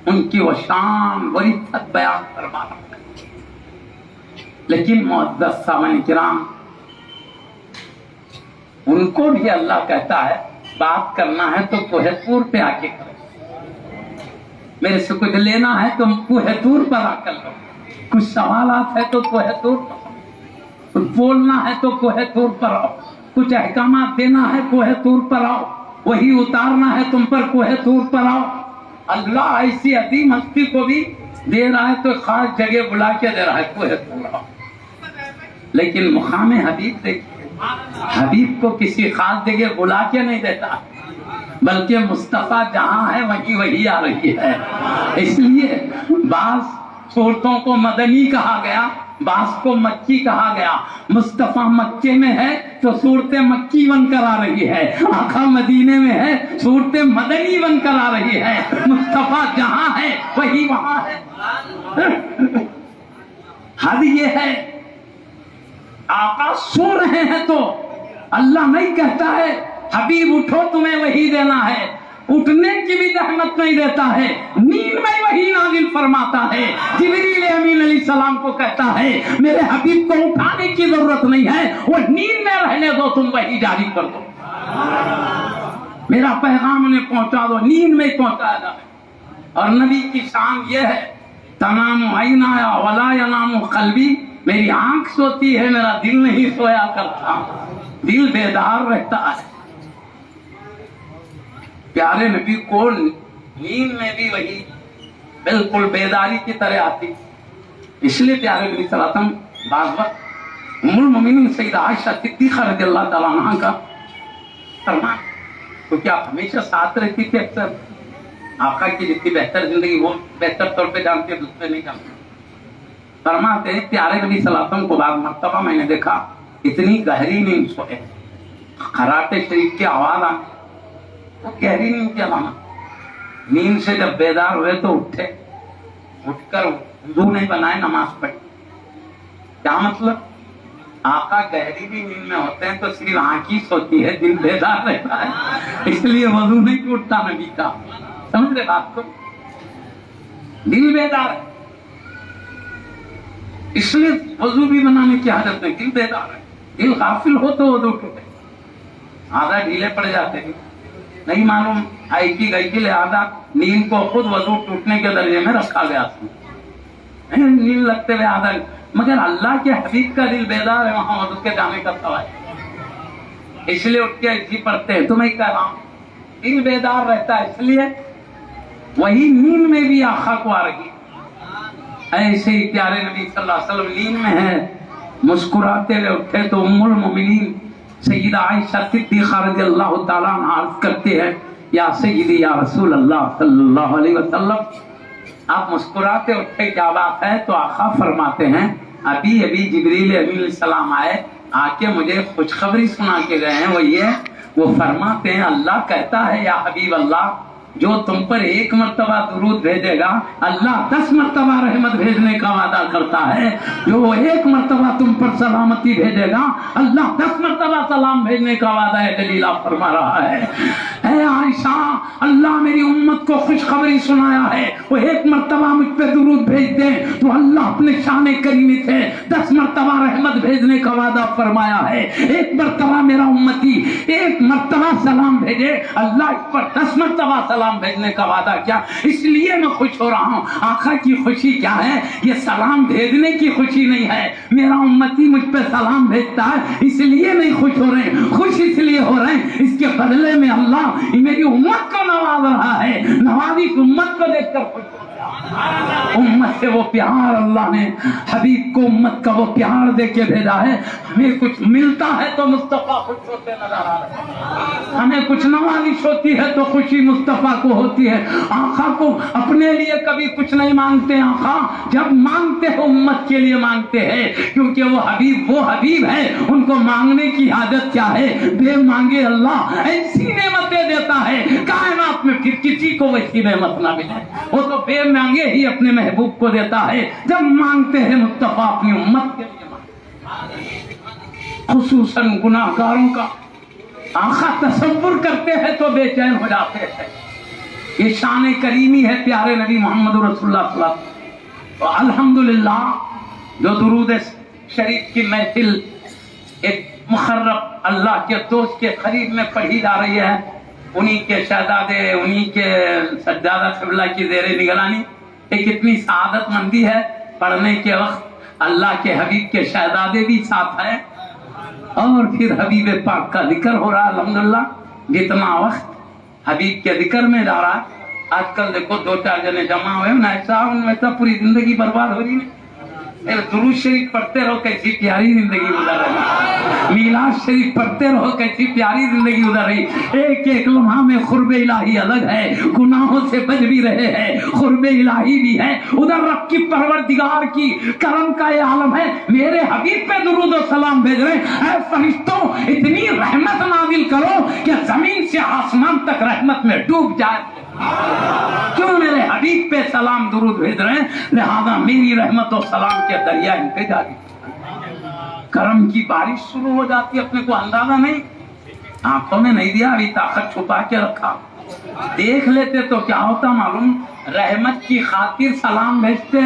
A: ان کی وہ شان بڑی حد بیان فرما رہا ہے۔ لیکن معزز سامعین کرام، ان کو بھی اللہ کہتا ہے بات کرنا ہے تو کوہ طور پہ آ کے کرو، میرے سے کچھ لینا ہے تو کوہ طور پر آ کر لو، کچھ سوالات ہے تو کوہ طور پر، کچھ بولنا ہے تو کوہ طور پر آؤ، کچھ احکامات دینا ہے کوہ طور پر آؤ، وہی اتارنا ہے تم پر کوہ طور پر آؤ۔ اللہ ایسی عظیم ہستی کو بھی دے رہا ہے تو خاص جگہ بلا کے دے رہا ہے، کوہ طور آؤ۔ لیکن مقام حبیب دیکھیے، حبیب کو کسی خاص جگہ بلا کے نہیں دیتا، بلکہ مصطفیٰ جہاں ہے وہی آ رہی ہے۔ اس لیے بعض صورتوں کو مدنی کہا گیا، بعض کو مکی کہا گیا۔ مصطفیٰ مکے میں ہے تو صورت مکی بن کر آ رہی ہے، آقا مدینے میں ہے صورت مدنی بن کر آ رہی ہے۔ مصطفیٰ جہاں ہے وہی وہاں ہے۔ حد یہ ہے آقا سو رہے ہیں تو اللہ نہیں کہتا ہے حبیب اٹھو تمہیں وہی دینا ہے، اٹھنے کی بھی زحمت نہیں دیتا ہے، نیند میں وہی نازل فرماتا ہے۔ جبریل امین علیہ السلام کو کہتا ہے میرے حبیب کو اٹھانے کی ضرورت نہیں ہے، وہ نیند میں رہنے دو، تم وہی جاری کر دو، میرا پیغام انہیں پہنچا دو، نیند میں پہنچایا جائے۔ اور نبی کی شان یہ ہے تنام عینایا ولا ینام قلبی، میری آنکھ سوتی ہے میرا دل نہیں سویا کرتا، دل بیدار رہتا ہے۔ پیارے نبی کو نیند میں بھی وہی بالکل بیداری کی طرح آتی، اس لیے پیارے نبی صلی اللہ علیہ وسلم بعض وقت ام المؤمنین سیدہ عائشہ صدیقہ رضی اللہ تعالیٰ عنہ کا فرمان، کیونکہ آپ ہمیشہ ساتھ رہتی تھی، اکثر آقا کی جتنی بہتر زندگی وہ بہتر طور پہ جانتے ہیں، دوسرے نہیں جانتے۔ فرماتے ہیں پیارے نبی صلی اللہ علیہ وسلم کو بعض مرتبہ میں نے دیکھا اتنی گہری نیند سوئے، خراٹے شریف کی آواز آنے، وہ گہری نیند کی علامت۔ نیند سے جب بیدار ہوئے تو اٹھے، اٹھ کر وضو نہیں بنائے، نماز پڑھی۔ کیا مطلب؟ آقا گہری بھی نیند میں ہوتے ہیں تو صرف آنکھ ہی سوتی ہے، دل بیدار رہتا ہے، اس لیے وضو نہیں ٹوٹتا نبی کا۔ سمجھ رہے بات کو؟ دل بیدار ہے اس لیے وضو بھی بنانے کی حاجت نہیں، دل بیدار ہے۔ دل غافل ہو تو وضو ٹوٹے، آدھا ڈھیلے پڑ جاتے ہیں، نہیں معلوم آئی کی گئی کی، لہٰذا نیند کو خود وضو ٹوٹنے کے درجے میں رکھا گیا، نیند لگتے ہوئے آدھا، مگر اللہ کے حبیب کا دل بیدار ہے، وہاں وضو کے جانے کا سوال ہے، اس لیے اٹھ کے اسی پڑھتے ہیں۔ تمہیں کہہ رہا ہوں دل بیدار رہتا ہے، اس لیے وہی نیند میں بھی آقا کو آ رہی ہے۔ ایسے ہی پیارے نبی صلی اللہ علیہ وسلم نیند میں ہے، مسکراتے ہوئے اٹھے تو ام المؤمنین سیدہ عائشہ صدیقہ رضی اللہ تعالیٰ عنہ عرض کرتے ہیں یا سیدی یا رسول اللہ صلی اللہ علیہ وسلم، آپ مسکراتے اٹھے کیا بات ہے؟ تو آقا فرماتے ہیں ابھی جبریل امین علیہ السلام آئے، آ کے مجھے خوشخبری سنا کے گئے ہیں، وہ فرماتے ہیں اللہ کہتا ہے یا حبیب اللہ جو تم پر ایک مرتبہ درود بھیجے گا اللہ 10 مرتبہ رحمت بھیجنے کا وعدہ کرتا ہے، جو ایک مرتبہ تم پر سلامتی بھیجے گا اللہ 10 مرتبہ سلام بھیجنے کا وعدہ ہے، جلیلہ فرما رہا ہے۔ اے عائشہ اللہ میری امت کو خوشخبری سنایا ہے، وہ ایک مرتبہ مجھ پہ درود بھیج دیں تو اللہ اپنے شان کریمی سے 10 مرتبہ رحمت بھیجنے کا وعدہ فرمایا ہے۔ ایک مرتبہ میرا امتی ایک مرتبہ سلام بھیجے اللہ اس پر 10 مرتبہ سلام بھیجنے کا وعدہ کیا، اس لیے میں خوش ہو رہا ہوں۔ آقا کی خوشی کیا ہے؟ یہ سلام بھیجنے کی خوشی نہیں ہے، میرا امتی مجھ پہ سلام بھیجتا ہے اس لیے نہیں خوش ہو رہے ہیں، خوش اس لیے ہو رہے ہیں اس کے بدلے میں اللہ میری امت کو نواز رہا ہے، نوازی امت کو دیکھ کر خوش ہو رہا ہے۔ امت سے وہ پیار اللہ نے حبیب کو امت کا وہ پیار دے کے بھیجا ہے. ہمیں کچھ ملتا ہے تو مصطفیٰ خوش ہوتے نظر آ رہے ہیں, ہمیں کچھ نوازش ہوتی ہے تو خوشی مصطفیٰ کو ہوتی ہے. آقا کو اپنے لیے کبھی کچھ نہیں مانگتے. آقا جب مانگتے ہیں امت کے لیے مانگتے ہیں, کیونکہ وہ حبیب ہے, ان کو مانگنے کی عادت کیا ہے؟ بے مانگے اللہ ایسی نعمتیں دیتا ہے کائنات میں پھر کسی کو ویسی نعمت نہ ملے. وہ تو بے مانگے ہی اپنے محبوب کو دیتا ہے. جب مانگتے ہیں مصطفیٰ اپنی امت کے لیے مانگتے, خصوصاً گناہگاروں کا آقا تصور کرتے ہیں تو بے چین ہو جاتے ہیں. یہ شان کریمی ہے پیارے نبی محمد رسول اللہ صلی اللہ علیہ وسلم. اور الحمدللہ جو درود شریف کی محفل ایک مخرب اللہ کے دوست کے قریب میں پڑھی جا رہی ہے, انہی کے شہزادے, انہی کے سجادہ قبلہ کی زیر نگرانی ایک اتنی سعادت مندی ہے. پڑھنے کے وقت اللہ کے حبیب کے شہزادے بھی ساتھ ہیں اور پھر حبیب پاک کا ذکر ہو رہا ہے. الحمدللہ جتنا وقت حبیب کے ذکر میں جا رہا ہے. آج کل دیکھو 2-4 جنے جمع ہوئے نا, ایسا پوری زندگی برباد ہو رہی ہے. درود شریف پڑھتے رہو کیسی پیاری زندگی گزر رہی, میلاد شریف پڑھتے رہو کیسی پیاری زندگی گزر رہی. ایک ایک لمحہ میں قرب الہی الگ ہے, گناہوں سے بچ بھی رہے ہیں, قرب الہی بھی ہے. ادھر رب کی پروردگار کی کرم کا یہ عالم ہے, میرے حبیب پہ درود و سلام بھیج رہے ہیں. اے فرشتوں اتنی رحمت نازل کرو کہ زمین سے آسمان تک رحمت میں ڈوب جائے. کیوں میرے حبیب پہ سلام درود بھیج رہے ہیں, لہذا میری رحمت و سلام کے دریا ان پہ جاری, کرم کی بارش شروع ہو جاتی. اپنے کو اندازہ نہیں, آنکھوں میں نہیں دیا, ابھی طاقت چھپا کے رکھا. دیکھ لیتے تو کیا ہوتا معلوم, رحمت کی خاطر سلام بھیجتے,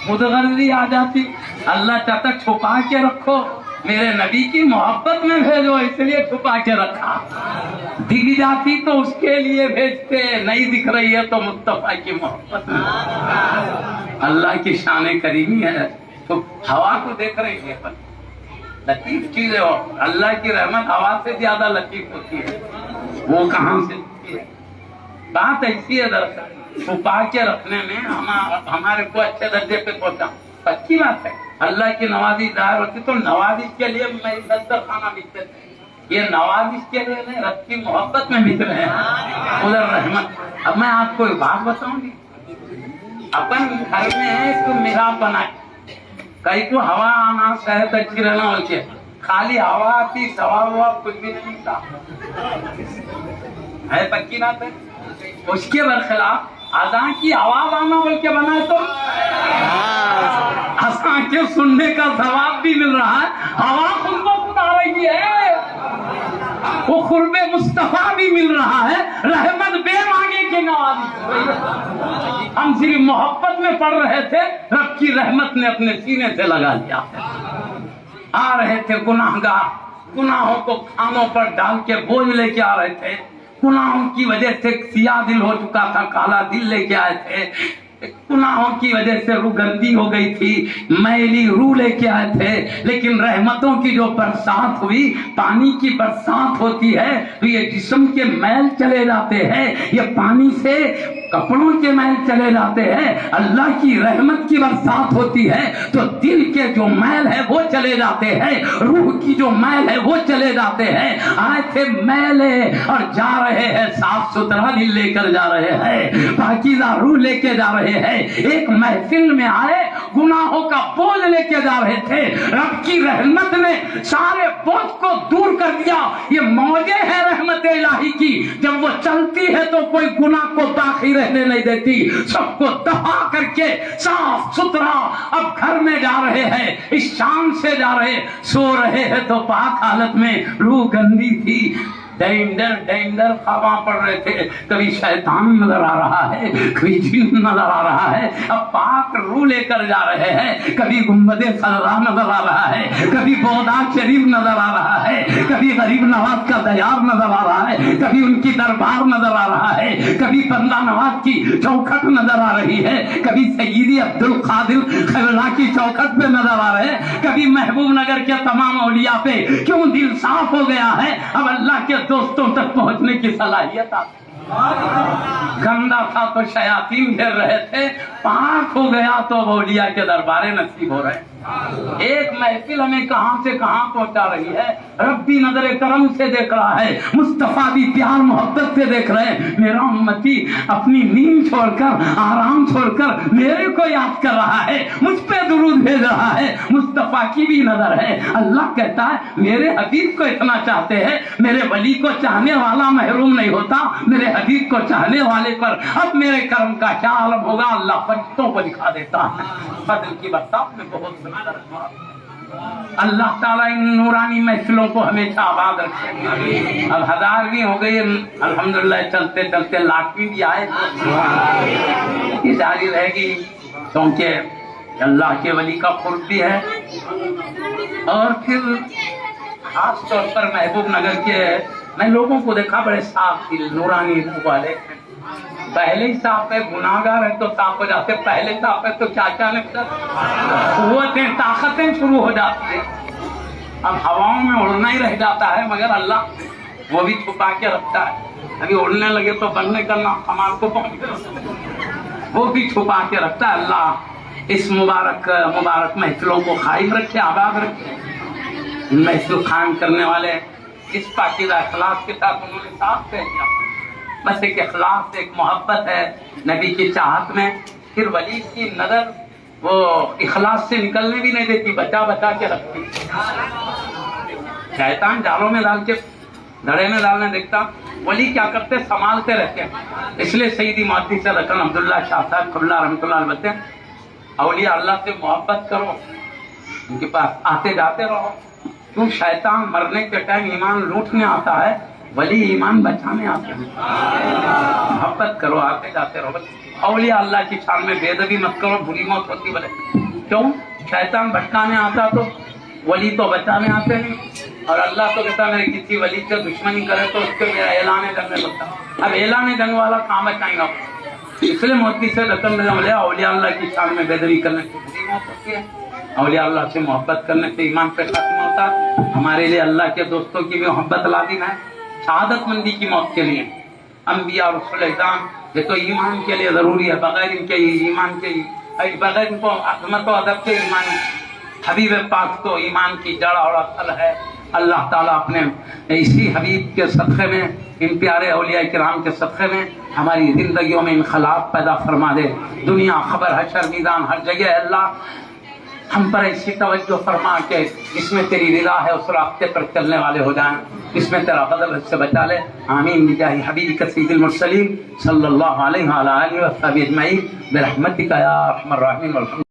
A: خود غرضی آ جاتی. اللہ چاہتا چھپا کے رکھو, میرے نبی کی محبت میں بھیجو, اس لیے چھپا کے رکھا. دکھ جاتی تو اس کے لیے بھیجتے, نہیں دکھ رہی ہے تو مصطفیٰ کی محبت میں. اللہ کی شان کریمی ہے. تو ہوا کو دیکھ رہے ہیں, لطیف چیز ہے. اللہ کی رحمت ہوا سے زیادہ لطیف ہوتی ہے. وہ کہاں سے ہوتی ہے؟ بات ایسی ہے دراصل, چھپا کے رکھنے میں ہمارے کو اچھے درجے پہ پہنچا. اچھی بات ہے, اللہ کی نوازی ظاہر ہوتی تو نوازش کے لیے میں دسترخوانہ بکتے تھے. یہ نوازش کے لیے نہیں, رب کی محبت میں بک رہے ہیں, ادھر رحمت. اب میں آپ کو ایک بات بتاؤں گی, اپن گھر میں ایک محراب بنائے, کہیں کو ہوا آنا صحت اچھی رہنا ہو کے, خالی ہوا آتی ثواب واب کچھ بھی نہیں ملتا ہے. پکی بات ہے. اس کے برخلاف اذان کی آواز آنا بول کے بنائے تو اذان کے سننے کا ثواب بھی مل رہا ہے, ہوا خود کو خود آ رہی ہے, وہ قرب مصطفیٰ بھی مل رہا ہے, رحمت بے مانگے کے نوازی. ہم صرف محبت میں پڑھ رہے تھے, رب کی رحمت نے اپنے سینے سے لگا لیا. آ رہے تھے گناہگار, گناہوں کو کھانوں پر ڈال کے بوجھ لے کے آ رہے تھے, گناہوں کی وجہ سے سیاہ دل ہو چکا تھا, کالا دل لے کے آئے تھے, گناہوں کی وجہ سے روح گندی ہو گئی تھی, میلی روح لے کے آئے تھے. لیکن رحمتوں کی جو برسات ہوئی, پانی کی برسات ہوتی ہے تو یہ جسم کے میل چلے جاتے ہیں, یہ پانی سے کپڑوں کے میل چلے جاتے ہیں. اللہ کی رحمت کی برسات ہوتی ہے تو دل کے جو میل ہے وہ چلے جاتے ہیں, روح کی جو میل ہے وہ چلے جاتے ہیں. آئے تھے میلے اور جا رہے ہیں صاف ستھرا دل لے کر جا رہے ہیں, پاکیزہ روح لے کے جا رہے ہیں. ایک محفل میں آئے, گناہوں کا بوجھ لے کے جا رہے تھے, رب کی رحمت نے سارے بوجھ کو دور کر دیا. یہ موجیں ہیں رحمت الہی کی, جب وہ چلتی ہے تو کوئی گناہ کو باقی رہنے نہیں دیتی, سب کو دفع کر کے صاف ستھرا اب گھر میں جا رہے ہیں, اس شام سے جا رہے, سو رہے ہیں تو پاک حالت میں, روح گندی تھی. ڈینڈر خواہاں پڑ رہے تھے, کبھی شیطان نظر آ رہا ہے, کبھی جن نظر آ رہا ہے. اب پاک روح لے کر جا رہے ہیں, کبھی گنبد خضرا نظر آ رہا ہے, کبھی بغداد شریف نظر آ رہا ہے, کبھی غریب نواز کا دیار نظر آ رہا ہے, کبھی ان کی دربار نظر آ رہا ہے, کبھی بندہ نواز کی چوکھٹ نظر آ رہی ہے, کبھی سیدی عبد القادر خیبلا کی چوکھٹ پہ نظر آ رہے ہیں, کبھی محبوب نگر کے تمام اولیاء پہ. کیوں؟ دل صاف ہو گیا ہے, اب اللہ کے دوستوں تک پہنچنے کی صلاحیت آتی. گندا تھا تو شیاطین گھیر رہے تھے، پاک ہو گیا تو اولیاء کے دربارے نصیب ہو رہے ہیں۔ ایک محفل ہمیں کہاں سے کہاں پہنچا رہی ہے، رب بھی نظر کرم سے دیکھ رہا ہے، مصطفیٰ بھی پیار محبت سے دیکھ رہے ہیں۔ میرا امتی اپنی نیند چھوڑ کر، آرام چھوڑ کر میرے کو یاد کر رہا ہے، مجھ پہ درود بھیج رہا ہے، مصطفیٰ کی بھی نظر ہے۔ اللہ کہتا ہے میرے حبیب کو اتنا چاہتے ہیں، میرے ولی کو چاہنے والا محروم نہیں ہوتا، میرے حبیب کو چاہنے والے پر اب میرے کرم کا کیا عالم ہوگا، اللہ فرشتوں کو دکھا دیتا ہے۔ فضل کی برسات میں بہت سنا رہا۔ اللہ تعالیٰ ان نورانی محفلوں کو ہمیشہ آباد رکھے۔ اب 1000ویں ہو گئی، الحمدللہ چلتے چلتے 1,00,000ویں بھی آئے، یہ جاری رہے گی، کیونکہ اللہ کے ولی کا قرب بھی ہے۔ اور پھر خاص طور پر محبوب نگر کے میں لوگوں کو دیکھا بڑے صاف دل نورانی روح والے، پہلے ہی صاف ہے، گناہگار ہے تو صاف ہو جاتے، پہلے صاف ہے تو کیا کیا قوتیں طاقتیں شروع ہو جاتی ہیں۔ اب ہواؤں میں اڑنا ہی رہ جاتا ہے، مگر اللہ وہ بھی چھپا کے رکھتا ہے۔ ابھی اڑنے لگے تو بننے کرنا ہمارے کو پہنچ گیا، وہ بھی چھپا کے رکھتا ہے۔ اللہ اس مبارک محفلوں کو قائم رکھے، آباد رکھے۔ محفل قائم کرنے والے اس پاکیزہ اخلاص کے ساتھ انہوں نے صاف کہہ دیا، بس ایک اخلاص، ایک محبت ہے نبی کی چاہت میں۔ پھر ولی کی نظر وہ اخلاص سے نکلنے بھی نہیں دیتی، بچا بچا کے رکھتی۔ شیطان جالوں میں ڈال کے دھڑے میں ڈالنے دیکھتا، ولی کیا کرتے، سنبھالتے رہتے ہیں۔ اس لیے سیدی محدث رکن عبداللہ شاہ صاحب قبلہ رحمۃ اللہ علیہ بتائیں، اولیاء اللہ سے محبت کرو، ان کے پاس آتے جاتے رہو، کیوں شیطان مرنے کے ٹائم ایمان لوٹنے آتا ہے، ولی ایمان بچانے آتے ہیں۔ محبت کرو، آتے جاتے رہو۔ اولیاء اللہ کی شان میں بے ادبی مت کرو، بری موت ہوتی بولے، کیوں؟ شیطان بھٹکانے آتا تو ولی تو بچانے آتے نہیں، اور اللہ تو کہتا میرے کسی ولی سے دشمنی کرے تو اس کے میرا اعلان جنگ میں لگتا۔ اب اعلان جنگ والا کہاں بچائیں گا؟ اس لیے موتی سے رقم میں اولیاء اللہ کی شان میں بے ادبی کرنے سے بری موت ہوتی ہے، اولیاء اللہ سے محبت کرنے سے ایمان پہ ختم ہوتا ہے۔ ہمارے لیے اللہ کے دوستوں کی بھی محبت لازم ہے، شہادت مندی کی موت کے لیے۔ انبیاء رسول اعظام یہ تو ایمان کے لیے ضروری ہے، بغیر ان کے ایمان کے، بغیر ان کو عظمت و ادب کے ایمان، حبیب پاک تو ایمان کی جڑ اور اصل ہے۔ اللہ تعالیٰ اپنے اسی حبیب کے صدقے میں، ان پیارے اولیاء کرام کے صدقے میں ہماری زندگیوں میں انقلاب پیدا فرما دے۔ دنیا، خبر، حشر، میدان، ہر جگہ اللہ ہم پر ایسی توجہ فرما کے جس میں تیری رضا ہے اس راستے پر چلنے والے ہو جائیں، جس میں تیرا فضل سے بچا لے۔ آمین بجاہ حبیبک سید المرسلین صلی اللہ علیہ وآلہ وصحبہ اجمعین برحمتک یا ارحم الراحمین۔